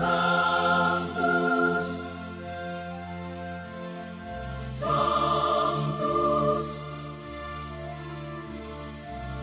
Sanctus, Sanctus,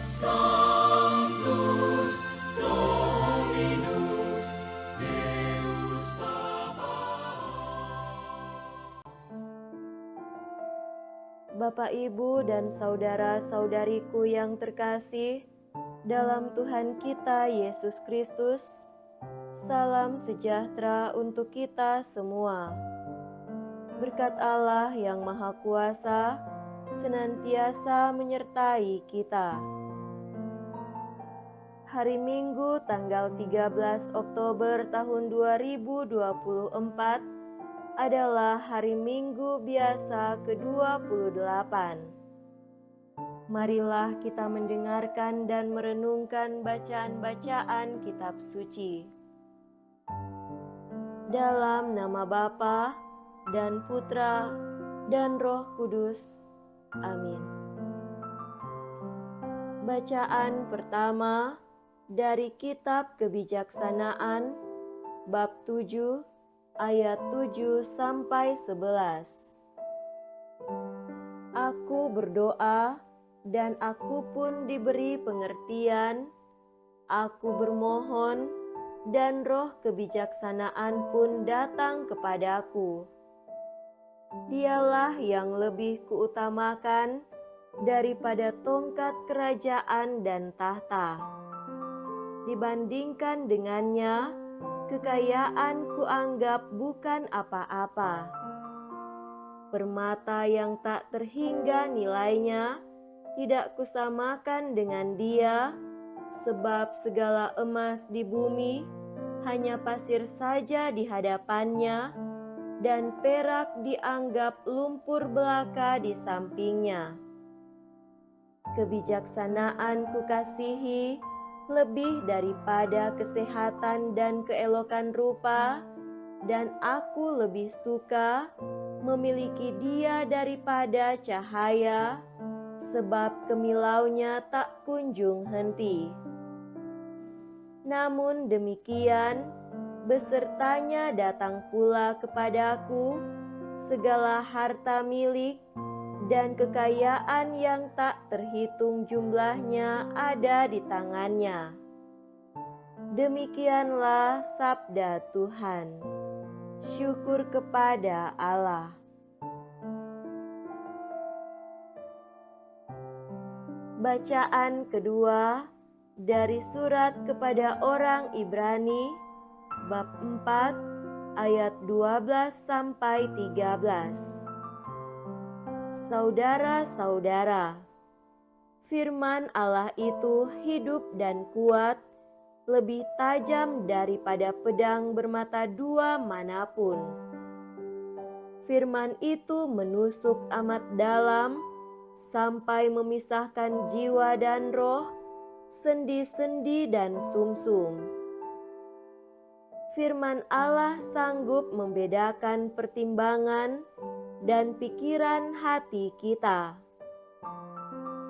Sanctus Dominus Deus Sabaoth. Bapak, Ibu, dan saudara-saudariku yang terkasih, dalam Tuhan kita Yesus Kristus, salam sejahtera untuk kita semua. Berkat Allah yang Maha Kuasa senantiasa menyertai kita. Hari Minggu tanggal 13 Oktober tahun 2024 adalah hari Minggu biasa ke-28. Marilah kita mendengarkan dan merenungkan bacaan-bacaan kitab suci. Dalam nama Bapa dan Putra dan Roh Kudus. Amin. Bacaan pertama dari kitab Kebijaksanaan bab 7 ayat 7 sampai 11. Aku berdoa dan aku pun diberi pengertian, aku bermohon dan roh kebijaksanaan pun datang kepadaku. Dialah yang lebih kuutamakan daripada tongkat kerajaan dan tahta. Dibandingkan dengannya, kekayaan kuanggap bukan apa-apa. Permata yang tak terhingga nilainya tidak kusamakan dengan dia, sebab segala emas di bumi hanya pasir saja di hadapannya, dan perak dianggap lumpur belaka di sampingnya. Kebijaksanaan kukasihi lebih daripada kesehatan dan keelokan rupa, dan aku lebih suka memiliki dia daripada cahaya, sebab kemilaunya tak kunjung henti. Namun demikian, besertanya datang pula kepadaku segala harta milik dan kekayaan yang tak terhitung jumlahnya ada di tangannya. Demikianlah sabda Tuhan. Syukur kepada Allah. Bacaan kedua dari surat kepada orang Ibrani bab 4 ayat 12 sampai 13. Saudara-saudara, firman Allah itu hidup dan kuat, lebih tajam daripada pedang bermata dua manapun. Firman itu menusuk amat dalam, sampai memisahkan jiwa dan roh, sendi-sendi dan sumsum. Firman Allah sanggup membedakan pertimbangan dan pikiran hati kita.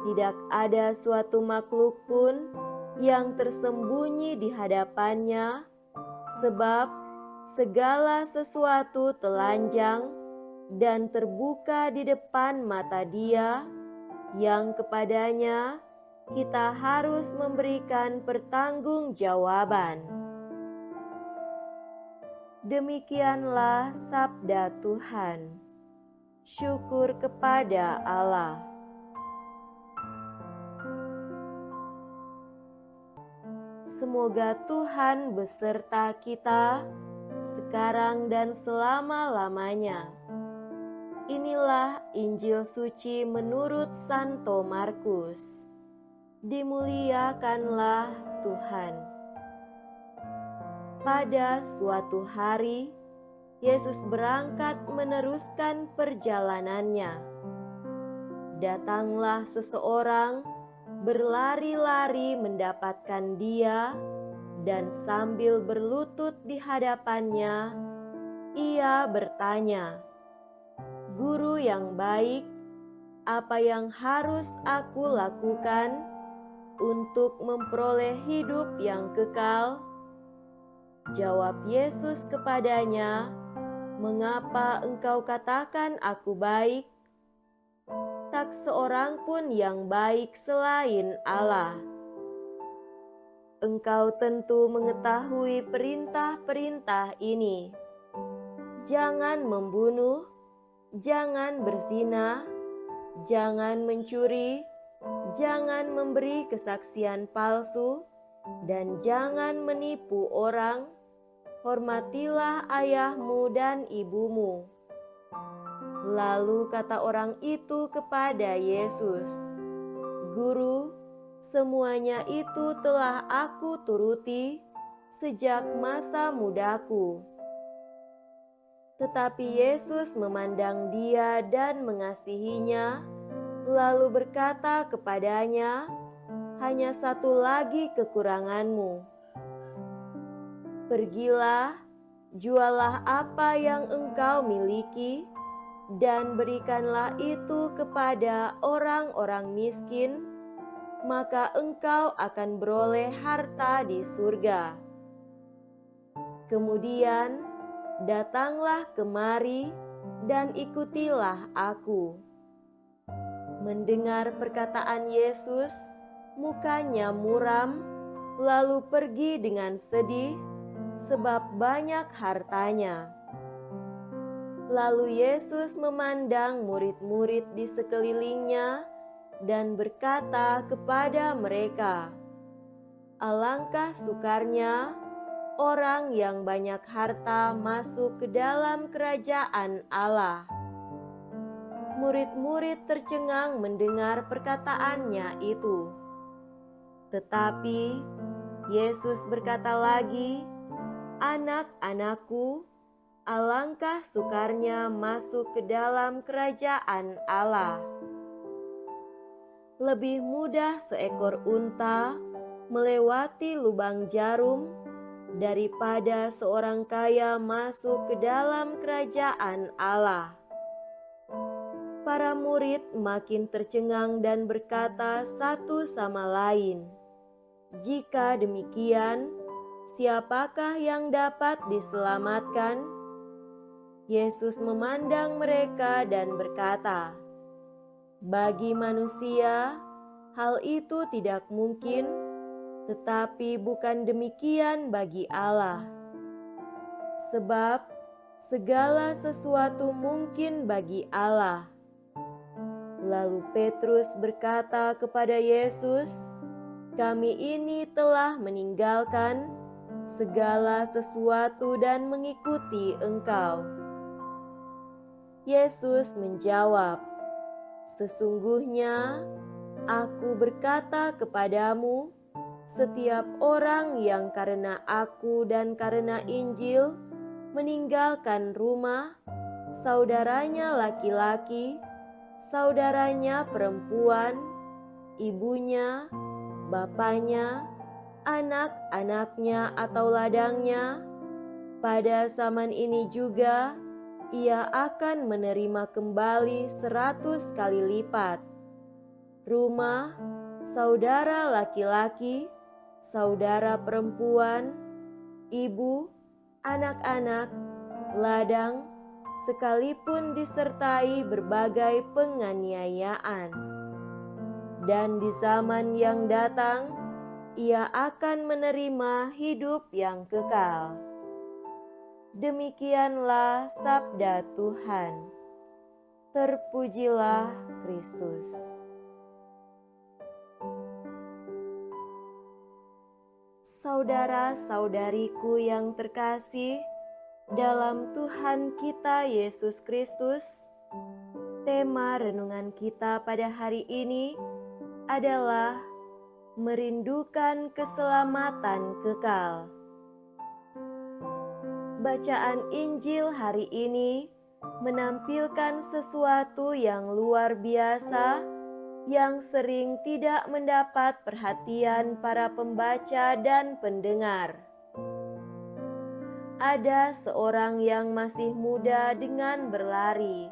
Tidak ada suatu makhluk pun yang tersembunyi di hadapannya, sebab segala sesuatu telanjang dan terbuka di depan mata Dia, yang kepadanya kita harus memberikan pertanggungjawaban. Demikianlah sabda Tuhan. Syukur kepada Allah. Semoga Tuhan beserta kita sekarang dan selama-lamanya. Inilah Injil suci menurut Santo Markus. Dimuliakanlah Tuhan. Pada suatu hari, Yesus berangkat meneruskan perjalanannya. Datanglah seseorang berlari-lari mendapatkan dia, dan sambil berlutut di hadapannya, ia bertanya, "Guru yang baik, apa yang harus aku lakukan untuk memperoleh hidup yang kekal?" Jawab Yesus kepadanya, "Mengapa engkau katakan aku baik? Tak seorang pun yang baik selain Allah. Engkau tentu mengetahui perintah-perintah ini. Jangan membunuh, jangan berzina, jangan mencuri, jangan memberi kesaksian palsu, dan jangan menipu orang. Hormatilah ayahmu dan ibumu." Lalu kata orang itu kepada Yesus, "Guru, semuanya itu telah aku turuti sejak masa mudaku." Tetapi Yesus memandang dia dan mengasihinya, lalu berkata kepadanya, "Hanya satu lagi kekuranganmu. Pergilah, jualah apa yang engkau miliki, dan berikanlah itu kepada orang-orang miskin, maka engkau akan beroleh harta di surga. Kemudian datanglah kemari dan ikutilah aku." Mendengar perkataan Yesus, mukanya muram, lalu pergi dengan sedih, sebab banyak hartanya. Lalu Yesus memandang murid-murid di sekelilingnya dan berkata kepada mereka, "Alangkah sukarnya orang yang banyak harta masuk ke dalam kerajaan Allah." Murid-murid tercengang mendengar perkataannya itu. Tetapi Yesus berkata lagi, "Anak-anakku, alangkah sukarnya masuk ke dalam kerajaan Allah. Lebih mudah seekor unta melewati lubang jarum daripada seorang kaya masuk ke dalam kerajaan Allah." Para murid makin tercengang dan berkata satu sama lain, "Jika demikian, siapakah yang dapat diselamatkan?" Yesus memandang mereka dan berkata, "Bagi manusia, hal itu tidak mungkin, tetapi bukan demikian bagi Allah. Sebab segala sesuatu mungkin bagi Allah." Lalu Petrus berkata kepada Yesus, "Kami ini telah meninggalkan segala sesuatu dan mengikuti Engkau." Yesus menjawab, "Sesungguhnya Aku berkata kepadamu, setiap orang yang karena Aku dan karena Injil meninggalkan rumah, saudaranya laki-laki, saudaranya perempuan, ibunya, bapaknya, anak-anaknya atau ladangnya, pada zaman ini juga ia akan menerima kembali 100 kali lipat. Rumah, saudara laki-laki, saudara perempuan, ibu, anak-anak, ladang, sekalipun disertai berbagai penganiayaan. Dan di zaman yang datang, ia akan menerima hidup yang kekal." Demikianlah sabda Tuhan. Terpujilah Kristus. Saudara-saudariku yang terkasih dalam Tuhan kita Yesus Kristus, tema renungan kita pada hari ini adalah merindukan keselamatan kekal. Bacaan Injil hari ini menampilkan sesuatu yang luar biasa yang sering tidak mendapat perhatian para pembaca dan pendengar. Ada seorang yang masih muda dengan berlari.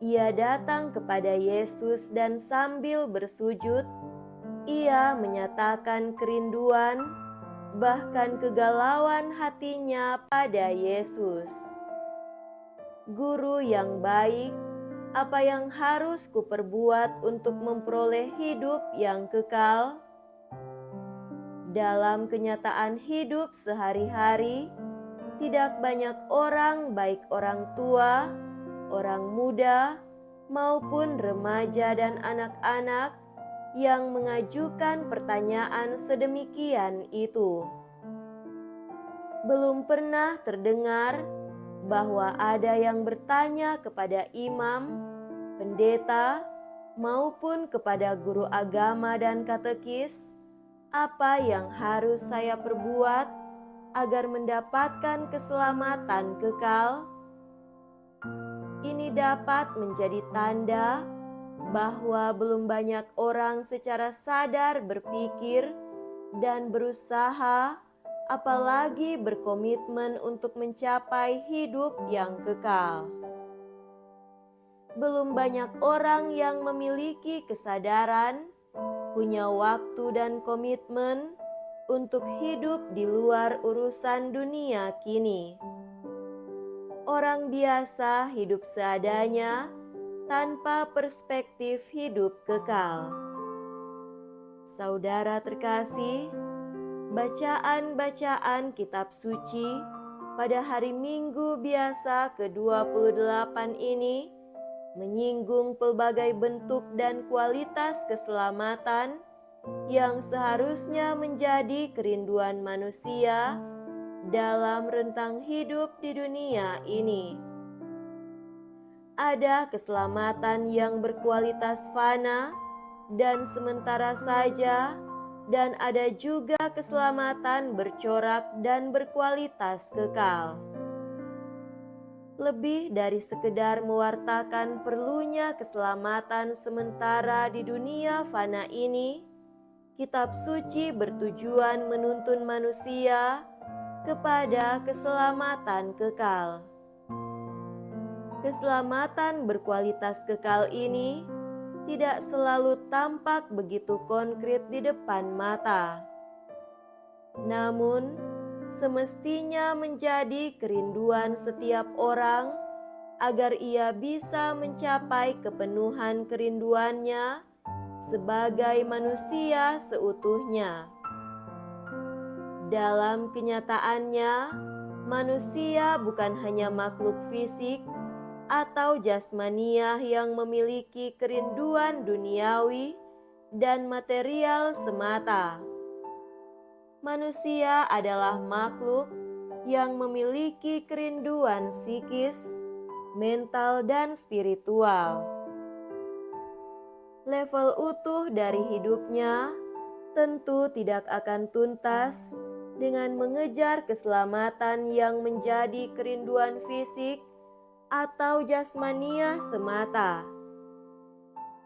Ia datang kepada Yesus dan sambil bersujud, ia menyatakan kerinduan bahkan kegalauan hatinya pada Yesus. Guru yang baik, apa yang harus kuperbuat untuk memperoleh hidup yang kekal? Dalam kenyataan hidup sehari-hari, tidak banyak orang, baik orang tua, orang muda, maupun remaja dan anak-anak, yang mengajukan pertanyaan sedemikian itu. Belum pernah terdengar bahwa ada yang bertanya kepada imam, pendeta, maupun kepada guru agama dan katekis, apa yang harus saya perbuat agar mendapatkan keselamatan kekal? Ini dapat menjadi tanda bahwa belum banyak orang secara sadar berpikir dan berusaha, apalagi berkomitmen untuk mencapai hidup yang kekal. Belum banyak orang yang memiliki kesadaran, punya waktu dan komitmen untuk hidup di luar urusan dunia kini. Orang biasa hidup seadanya tanpa perspektif hidup kekal. Saudara terkasih, bacaan-bacaan kitab suci pada hari Minggu biasa ke-28 ini menyinggung pelbagai bentuk dan kualitas keselamatan yang seharusnya menjadi kerinduan manusia dalam rentang hidup di dunia ini. Ada keselamatan yang berkualitas fana dan sementara saja, dan ada juga keselamatan bercorak dan berkualitas kekal. Lebih dari sekedar mewartakan perlunya keselamatan sementara di dunia fana ini, kitab suci bertujuan menuntun manusia kepada keselamatan kekal. Keselamatan berkualitas kekal ini tidak selalu tampak begitu konkret di depan mata. Namun, semestinya menjadi kerinduan setiap orang agar ia bisa mencapai kepenuhan kerinduannya sebagai manusia seutuhnya. Dalam kenyataannya, manusia bukan hanya makhluk fisik atau jasmaniah yang memiliki kerinduan duniawi dan material semata. Manusia adalah makhluk yang memiliki kerinduan psikis, mental, dan spiritual. Level utuh dari hidupnya tentu tidak akan tuntas dengan mengejar keselamatan yang menjadi kerinduan fisik atau jasmaniah semata.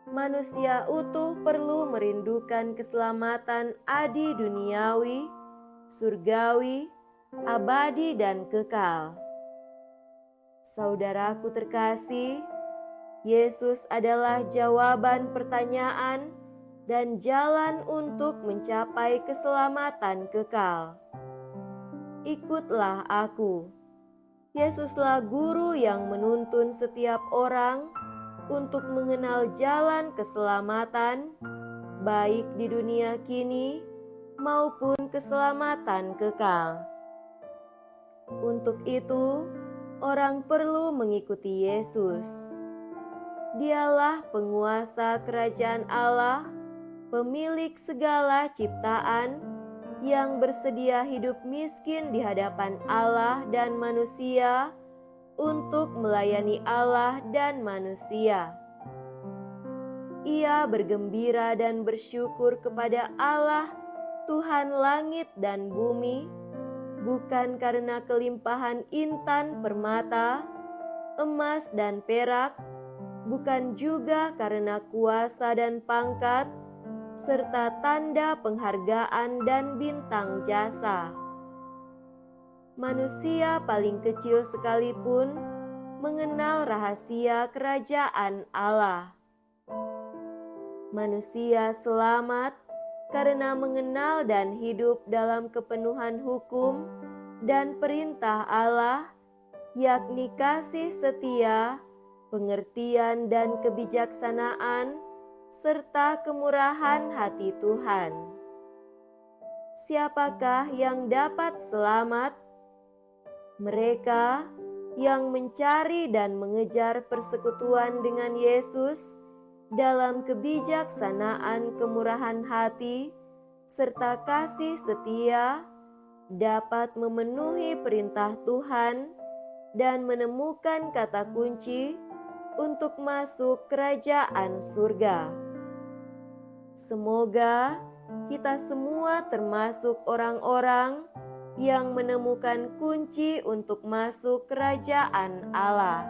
Manusia utuh perlu merindukan keselamatan adi duniawi, surgawi, abadi, dan kekal. Saudaraku terkasih, Yesus adalah jawaban pertanyaan dan jalan untuk mencapai keselamatan kekal. Ikutlah aku. Yesuslah guru yang menuntun setiap orang untuk mengenal jalan keselamatan, baik di dunia kini maupun keselamatan kekal. Untuk itu, orang perlu mengikuti Yesus. Dialah penguasa kerajaan Allah, pemilik segala ciptaan, yang bersedia hidup miskin di hadapan Allah dan manusia untuk melayani Allah dan manusia. Ia bergembira dan bersyukur kepada Allah, Tuhan langit dan bumi, bukan karena kelimpahan intan permata, emas dan perak, bukan juga karena kuasa dan pangkat, serta tanda penghargaan dan bintang jasa. Manusia paling kecil sekalipun mengenal rahasia kerajaan Allah. Manusia selamat karena mengenal dan hidup dalam kepenuhan hukum dan perintah Allah, yakni kasih setia, pengertian dan kebijaksanaan, serta kemurahan hati Tuhan. Siapakah yang dapat selamat? Mereka yang mencari dan mengejar persekutuan dengan Yesus dalam kebijaksanaan kemurahan hati serta kasih setia, dapat memenuhi perintah Tuhan dan menemukan kata kunci untuk masuk kerajaan surga. Semoga kita semua termasuk orang-orang yang menemukan kunci untuk masuk kerajaan Allah.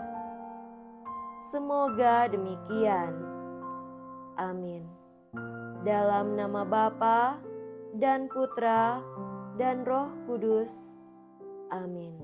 Semoga demikian. Amin. Dalam nama Bapa dan Putra dan Roh Kudus. Amin.